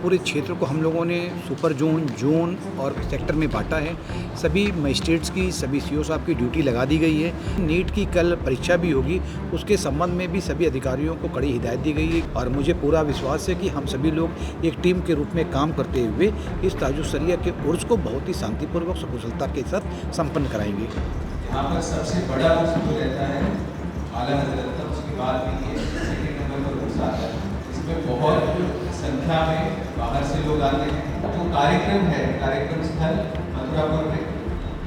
पूरे क्षेत्र को हम लोगों ने सुपर जोन, जोन और सेक्टर में बांटा है। सभी मजिस्ट्रेट्स की, सभी सीओ साहब की ड्यूटी लगा दी गई है। नीट की कल परीक्षा भी होगी, उसके संबंध में भी सभी अधिकारियों को कड़ी हिदायत दी गई है और मुझे पूरा विश्वास है कि हम सभी लोग एक टीम के रूप में काम करते हुए इस ताजुसरिया के उर्स को बहुत ही शांतिपूर्वक सकुशलता के साथ संपन्न कराएंगे। यहाँ पर सबसे बड़ा जो रहता है आला हजरत का, उसके बाद भी ये सेकेंड नंबर पर उर्स आता है। इसमें बहुत संख्या में बाहर से लोग आते हैं। जो कार्यक्रम है, कार्यक्रम स्थल मथुरापुर में,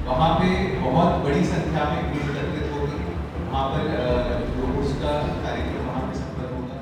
वहाँ पे बहुत बड़ी संख्या में भीड़ एकत्रित होगी। वहाँ पर जो उर्स का कार्यक्रम वहाँ पे संपन्न होगा।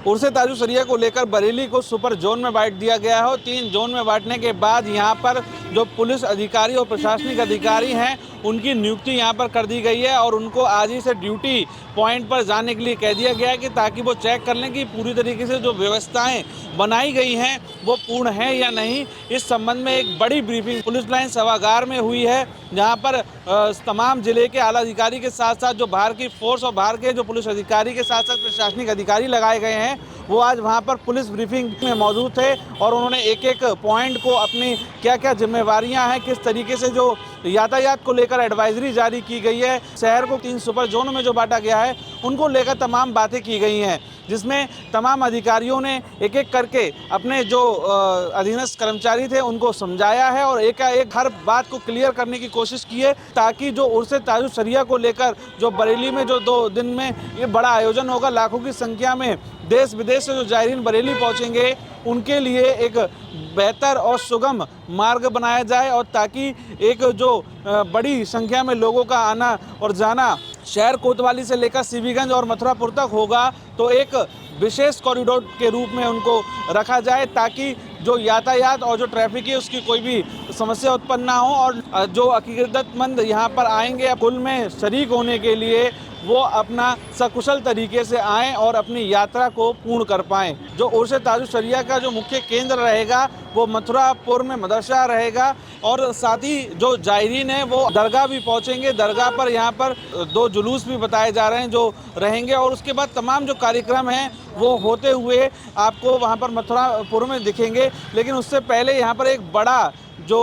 उर्स ताजुसरिया को लेकर बरेली को सुपर जोन में बांट दिया गया है और 3 जोन में बांटने के बाद यहाँ पर जो पुलिस अधिकारी और प्रशासनिक अधिकारी हैं उनकी नियुक्ति यहाँ पर कर दी गई है और उनको आज ही से ड्यूटी पॉइंट पर जाने के लिए कह दिया गया है कि ताकि वो चेक कर लें कि पूरी तरीके से जो व्यवस्थाएं बनाई गई हैं वो पूर्ण हैं या नहीं। इस संबंध में एक बड़ी ब्रीफिंग पुलिस लाइन सभागार में हुई है, जहाँ पर तमाम जिले के आला अधिकारी के साथ साथ जो बाहर की फोर्स और बाहर के जो पुलिस अधिकारी के साथ साथ प्रशासनिक अधिकारी लगाए गए हैं वो आज वहाँ पर पुलिस ब्रीफिंग में मौजूद थे और उन्होंने एक एक पॉइंट को अपनी क्या क्या जिम्मेवारियां हैं, किस तरीके से जो यातायात को लेकर एडवाइजरी जारी की गई है, शहर को 3 सुपर जोनों में जो बांटा गया है उनको लेकर तमाम बातें की गई हैं, जिसमें तमाम अधिकारियों ने एक एक करके अपने जो अधीनस्थ कर्मचारी थे उनको समझाया है और एक हर बात को क्लियर करने की कोशिश की है ताकि जो उर्स ताजुसरिया को लेकर जो बरेली में जो 2 दिन में ये बड़ा आयोजन होगा, लाखों की संख्या में देश विदेश से जो जायरीन बरेली पहुंचेंगे उनके लिए एक बेहतर और सुगम मार्ग बनाया जाए और ताकि एक जो बड़ी संख्या में लोगों का आना और जाना शहर कोतवाली से लेकर सीबीगंज और मथुरापुर तक होगा तो एक विशेष कॉरिडोर के रूप में उनको रखा जाए ताकि जो यातायात और जो ट्रैफिक है उसकी कोई भी समस्या उत्पन्न ना हो और जो अकीदतमंद यहाँ पर आएंगे कुल में शरीक होने के लिए वो अपना सकुशल तरीके से आएँ और अपनी यात्रा को पूर्ण कर पाएँ। जो उर्स ताजुसरिया का जो मुख्य केंद्र रहेगा वो मथुरापुर में मदरसा रहेगा और साथ ही जो जायरीन है वो दरगाह भी पहुंचेंगे। दरगाह पर यहाँ पर 2 जुलूस भी बताए जा रहे हैं जो रहेंगे और उसके बाद तमाम जो कार्यक्रम हैं वो होते हुए आपको वहाँ पर मथुरापुर में दिखेंगे। लेकिन उससे पहले यहाँ पर एक बड़ा जो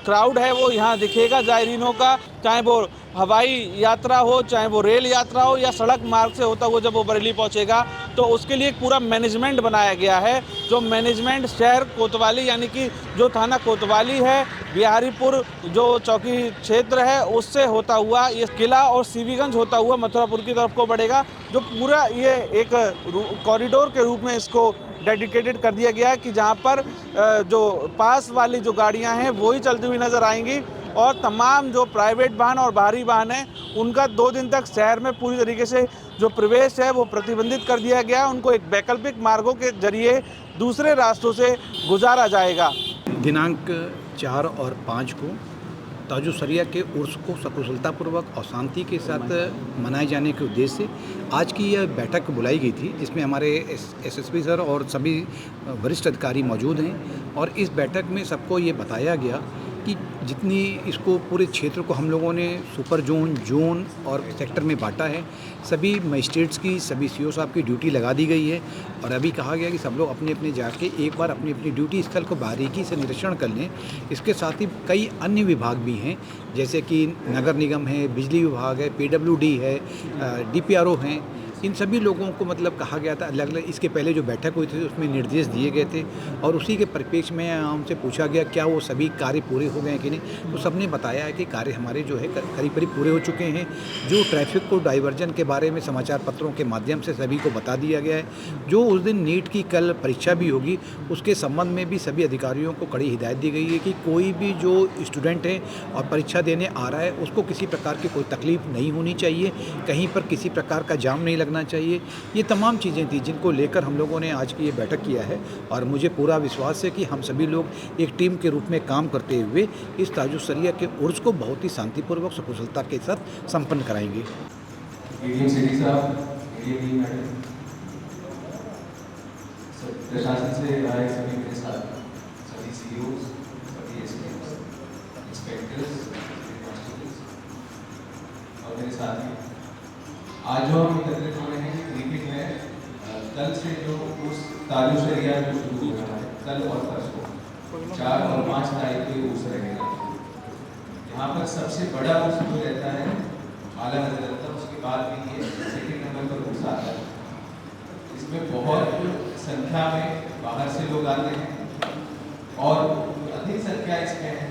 क्राउड है वो यहाँ दिखेगा जायरीनों का, चाहे वो हवाई यात्रा हो, चाहे वो रेल यात्रा हो या सड़क मार्ग से होता हुआ जब वो बरेली पहुँचेगा तो उसके लिए एक पूरा मैनेजमेंट बनाया गया है। जो मैनेजमेंट शहर कोतवाली यानी कि जो थाना कोतवाली है, बिहारीपुर जो चौकी क्षेत्र है उससे होता हुआ ये किला और सीबीगंज होता हुआ मथुरापुर की तरफ को बढ़ेगा। जो पूरा ये एक कॉरिडोर के रूप में इसको डेडिकेटेड कर दिया गया है कि जहाँ पर जो पास वाली जो गाड़ियाँ हैं वो ही चलती हुई नज़र आएंगी और तमाम जो प्राइवेट वाहन और बाहरी वाहन हैं उनका 2 दिन तक शहर में पूरी तरीके से जो प्रवेश है वो प्रतिबंधित कर दिया गया है। उनको एक वैकल्पिक मार्गों के जरिए दूसरे रास्तों से गुजारा जाएगा। दिनांक 4 और 5 को ताजुसरिया के उर्स को सकुशलतापूर्वक और शांति के साथ मनाए जाने के उद्देश्य से आज की यह बैठक बुलाई गई थी, जिसमें हमारे एसएसपी सर और सभी वरिष्ठ अधिकारी मौजूद हैं और इस बैठक में सबको ये बताया गया कि जितनी इसको पूरे क्षेत्र को हम लोगों ने सुपर जोन, जोन और सेक्टर में बांटा है। सभी मजिस्ट्रेट्स की, सभी सीओ साहब की ड्यूटी लगा दी गई है और अभी कहा गया कि सब लोग अपने अपने जाके एक बार अपनी अपनी ड्यूटी स्थल को बारीकी से निरीक्षण कर लें। इसके साथ ही कई अन्य विभाग भी हैं, जैसे कि नगर निगम है, बिजली विभाग है, पीडब्ल्यूडी है, डीपीआरओ हैं। इन सभी लोगों को मतलब कहा गया था अलग अलग, इसके पहले जो बैठक हुई थी उसमें निर्देश दिए गए थे और उसी के परिप्रेक्ष्य में हमसे पूछा गया क्या वो सभी कार्य पूरे हो गए हैं कि नहीं। तो सबने बताया है कि कार्य हमारे जो है करीब करीब पूरे हो चुके हैं। जो ट्रैफिक को डाइवर्जन के बारे में समाचार पत्रों के माध्यम से सभी को बता दिया गया है। जो उस दिन नीट की कल परीक्षा भी होगी उसके संबंध में भी सभी अधिकारियों को कड़ी हिदायत दी गई है कि कोई भी जो स्टूडेंट है और परीक्षा देने आ रहा है उसको किसी प्रकार की कोई तकलीफ नहीं होनी चाहिए, कहीं पर किसी प्रकार का जाम नहीं लगना चाहिए। ये तमाम चीज़ें थी जिनको लेकर हम लोगों ने आज की ये बैठक किया है और मुझे पूरा विश्वास है कि हम सभी लोग एक टीम के रूप में काम करते हुए इस ताजुसरिया के उर्स को बहुत ही शांतिपूर्वक सकुशलता के साथ संपन्न कराएंगे। प्रशासन से आए सभी के साथ सभी सीईओ, सभी एसपीएस, इंस्पेक्टर्स और मेरे साथी आज जो हम एकत्रित हो रहे हैं ब्रीफिंग में कल से जो उस तालुशरिया जो शुरू हो रहा है कल और परसों 4 और 5 तारीख को उर्स रहेगा। यहाँ पर सबसे बड़ा उर्स जो रहता है आला हजरत तक, उसके बाद भी ये सेकंड नंबर पर उर्स आता है। इसमें बहुत संख्या में बाहर से लोग आते हैं और अधिक संख्या इसमें है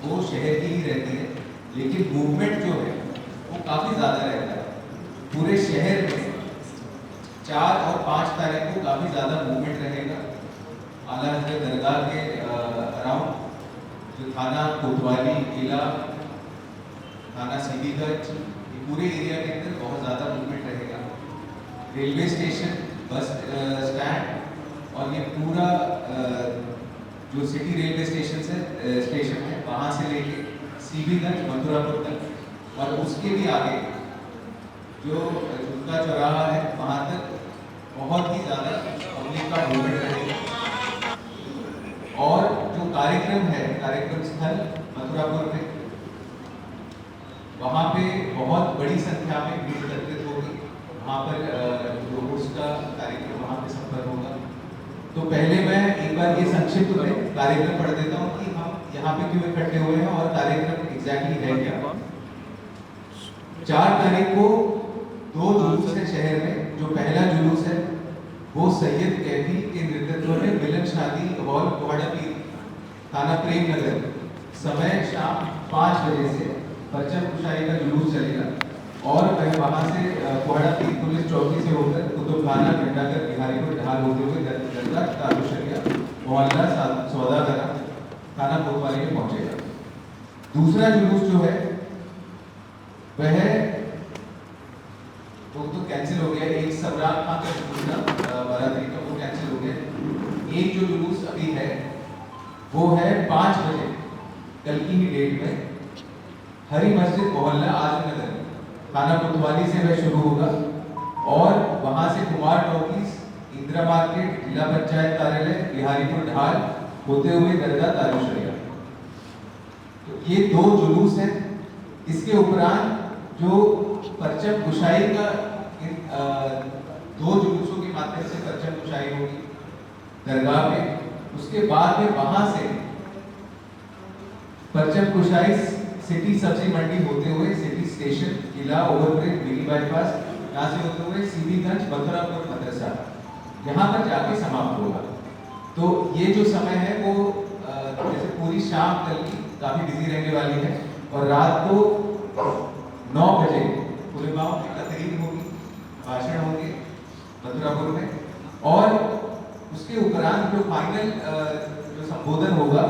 वो शहर की ही रहती है, लेकिन मूवमेंट जो है वो काफ़ी ज़्यादा रहता है। पूरे शहर में 4 और 5 तारीख को काफ़ी ज़्यादा मूवमेंट रहेगा। आला हज़रत दरगाह के अराउंड जो थाना कोतवाली, किला, थाना सीबीगंज, ये पूरे एरिया के अंदर बहुत ज़्यादा मूवमेंट रहेगा। रेलवे स्टेशन, बस स्टैंड और ये पूरा जो सिटी रेलवे स्टेशन है वहाँ से लेके सीबीगंज, मथुरापुर तक और उसके भी आगे जो झुमका चौराहा है वहाँ तक बहुत ही ज़्यादा पब्लिक का मूवमेंट रहेगा। और जो कार्यक्रम है, कार्यक्रम स्थल मथुरापुर में, वहाँ पे बहुत बड़ी संख्या में भीड़ एकत्रित होगी। वहाँ पर जो उसका कार्यक्रम वहाँ पे संपन्न होगा। तो पहले मैं एक बार ये संक्षिप्त में कार्यक्रम पढ़ देता हूँ कि हम यहाँ पे क्यों इकट्ठे हुए हैं और कार्यक्रम एग्जैक्टली है क्या। 4 तारीख को 2 जुलूस है शहर में। जो पहला जुलूस है वो सैयद कैफी के नेतृत्व में मिलन शादी हॉल कोहाड़ा पीर, थाना प्रेम नगर, समय शाम 5 बजे से परचम कुशाई का जुलूस चलेगा और वह वहाँ से कोहाड़ा पीर पुलिस चौकी से होकर कुतुबखाना, घंटाघर, बिहारीपुर, ढाल होते हुए दरगाह तालुशरिया मोहल्ला सौदागरा, थाना कोतवाली में पहुंचेगा। दूसरा जुलूस जो है वह वो तो कैंसिल हो गया। एक सबरात खां का जुलूस था 12 तारीख का, वो कैंसिल हो गया। एक जो जुलूस अभी है वो है 5 बजे कल की ही डेट में हरी मस्जिद मोहल्ला आजमनगर, थाना कोतवाली से वह शुरू होगा और वहां से कुमार टॉकीज, इंदिरा मार्केट, जिला पंचायत कार्यालय, बिहारीपुर, ढाल होते हुए दरगाह तालुशरिया। तो ये 2 जुलूस हैं। इसके उपरांत जो परचम कुशाई का 2 जुलूसों के माध्यम से परचम कुशाई होगी दरगाह में। उसके बाद में वहां से परचम कुशाई सिटी सब्जी मंडी होते हुए सिटी स्टेशन, किला, ओवरब्रिज, मिनी बाईपास, यहाँ से होते हुए सीबीगंज, मथुरापुर मदरसा, यहाँ पर जाके समाप्त होगा। तो ये जो समय है वो जैसे पूरी शाम कल की काफी बिजी रहने वाली है और रात को 9 बजे उलेमाओं की तकरीर होगी, भाषण होंगे मथुरापुर में और उसके उपरांत जो फाइनल जो संबोधन होगा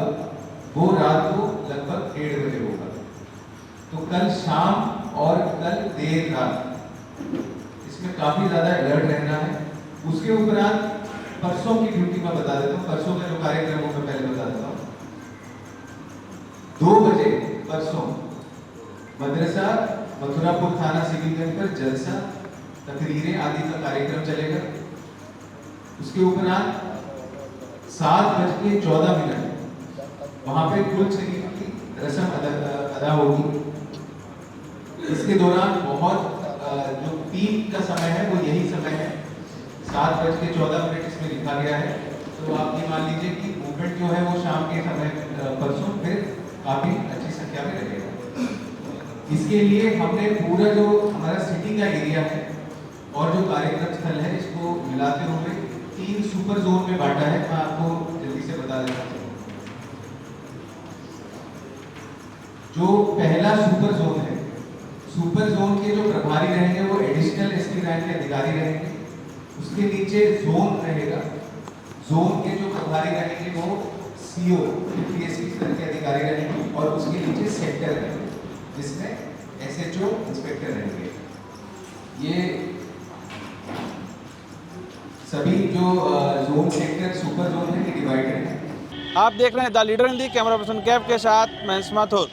वो रात को लगभग 1:30 बजे होगा। तो कल शाम और कल देर रात इसमें काफी ज्यादा अलर्ट रहना है। उसके उपरांत परसों की ड्यूटी मैं बता देता हूँ। परसों का जो कार्यक्रम हो मैं पहले बता देता हूँ। 2 बजे परसों मदरसा मथुरापुर थाना सीबीगंज पर जलसा, तकरीरें आदि का कार्यक्रम चलेगा। उसके उपरांत 7:14 वहां पे कुल शरीफ की रस्म अदा होगी। इसके दौरान बहुत जो पीक का समय है वो यही समय है, 7:14 इसमें लिखा गया है। तो आप ये मान लीजिए कि मूवमेंट जो है वो शाम के समय परसों फिर काफी अच्छी संख्या में रहेगा। इसके लिए हमने पूरा जो हमारा सिटी का एरिया है और जो कार्यक्रम स्थल है इसको मिलाते हुए 3 सुपर जोन में बांटा है। मैं आपको जल्दी से बता देता हूँ। जो पहला सुपर जोन है, सुपर जोन के जो प्रभारी रहेंगे वो एडिशनल एसपी रैंक के अधिकारी रहेंगे। उसके नीचे जोन रहेगा, जोन के जो प्रभारी रहेंगे वो सीओ पीएसपी स्तर के अधिकारी रहेंगे और उसके नीचे सेक्टर रहेंगे जिसमें एसएचओ इंस्पेक्टर रहेंगे। ये सभी जो जोन सेक्टर सुपर जोन है ये डिवाइडेड है। आप देख रहे हैं the leader Hindi, camera person Kaif के साथ मैं माथुर।